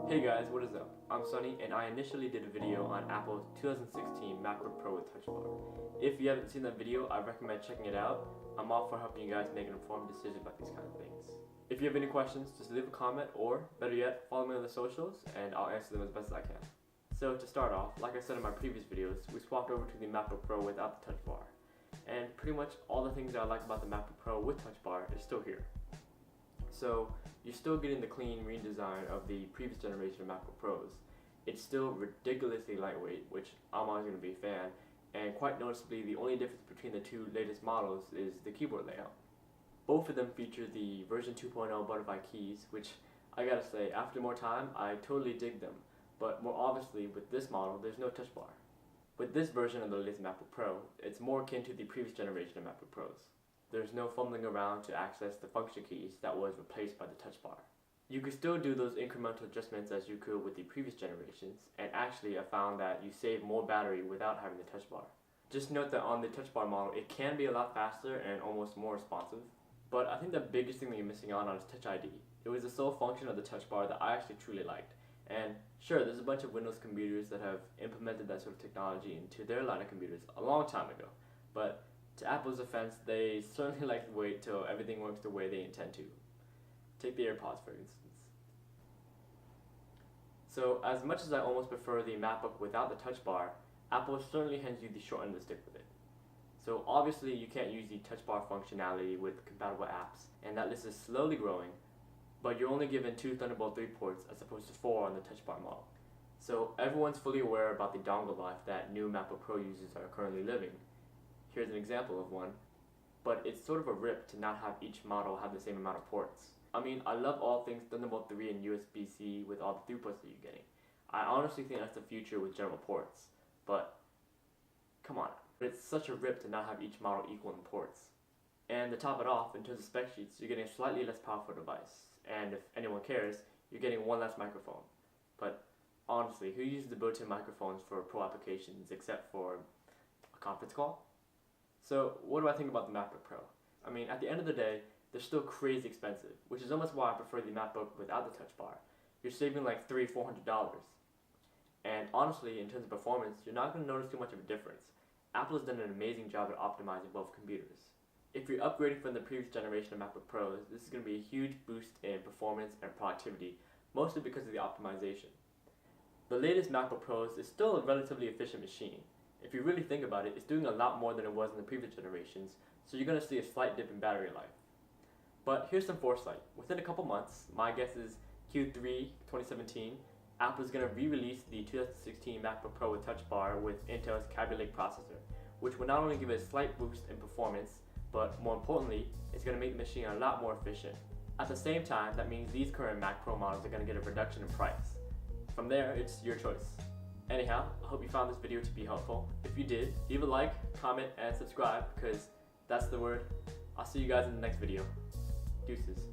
Hey guys, what is up? I'm Sunny and I initially did a video on Apple's 2016 MacBook Pro with Touch Bar. If you haven't seen that video, I recommend checking it out. I'm all for helping you guys make an informed decision about these kind of things. If you have any questions, just leave a comment or, better yet, follow me on the socials and I'll answer them as best as I can. So to start off, like I said in my previous videos, we swapped over to the MacBook Pro without the Touch Bar. And pretty much all the things that I like about the MacBook Pro with Touch Bar is still here. So you're still getting the clean redesign of the previous generation of MacBook Pros. It's still ridiculously lightweight, which I'm always going to be a fan, and quite noticeably the only difference between the two latest models is the keyboard layout. Both of them feature the version 2.0 butterfly keys, which I gotta say, after more time, I totally dig them, but more obviously with this model there's no touch bar. With this version of the latest MacBook Pro, it's more akin to the previous generation of MacBook Pros. There's no fumbling around to access the function keys that was replaced by the touch bar. You could still do those incremental adjustments as you could with the previous generations, and actually I found that you save more battery without having the touch bar. Just note that on the touch bar model it can be a lot faster and almost more responsive, but I think the biggest thing that you're missing out on is Touch ID. It was the sole function of the touch bar that I actually truly liked, and sure, there's a bunch of Windows computers that have implemented that sort of technology into their line of computers a long time ago, but to Apple's offense, they certainly like to wait till everything works the way they intend to. Take the AirPods for instance. So as much as I almost prefer the MacBook without the touch bar, Apple certainly hands you the short end of the stick with it. So obviously you can't use the touch bar functionality with compatible apps, and that list is slowly growing, but you're only given 2 Thunderbolt 3 ports as opposed to 4 on the touch bar model. So everyone's fully aware about the dongle life that new MacBook Pro users are currently living. Here's an example of one, but it's sort of a rip to not have each model have the same amount of ports. I mean, I love all things Thunderbolt 3 and USB-C with all the 3 ports that you're getting. I honestly think that's the future with general ports, but come on, it's such a rip to not have each model equal in ports. And to top it off, in terms of spec sheets, you're getting a slightly less powerful device, and if anyone cares, you're getting one less microphone. But honestly, who uses the built-in microphones for pro applications except for a conference call? So what do I think about the MacBook Pro? I mean, at the end of the day, they're still crazy expensive, which is almost why I prefer the MacBook without the touch bar. You're saving like $300–400. And honestly, in terms of performance, you're not going to notice too much of a difference. Apple has done an amazing job at optimizing both computers. If you're upgrading from the previous generation of MacBook Pros, this is going to be a huge boost in performance and productivity, mostly because of the optimization. The latest MacBook Pros is still a relatively efficient machine. If you really think about it, it's doing a lot more than it was in the previous generations, so you're going to see a slight dip in battery life. But here's some foresight. Within a couple months, my guess is Q3 2017, Apple is going to re-release the 2016 MacBook Pro with Touch Bar with Intel's Kaby Lake processor, which will not only give it a slight boost in performance, but more importantly, it's going to make the machine a lot more efficient. At the same time, that means these current Mac Pro models are going to get a reduction in price. From there, it's your choice. Anyhow, I hope you found this video to be helpful. If you did, leave a like, comment, and subscribe, because that's the word. I'll see you guys in the next video. Deuces.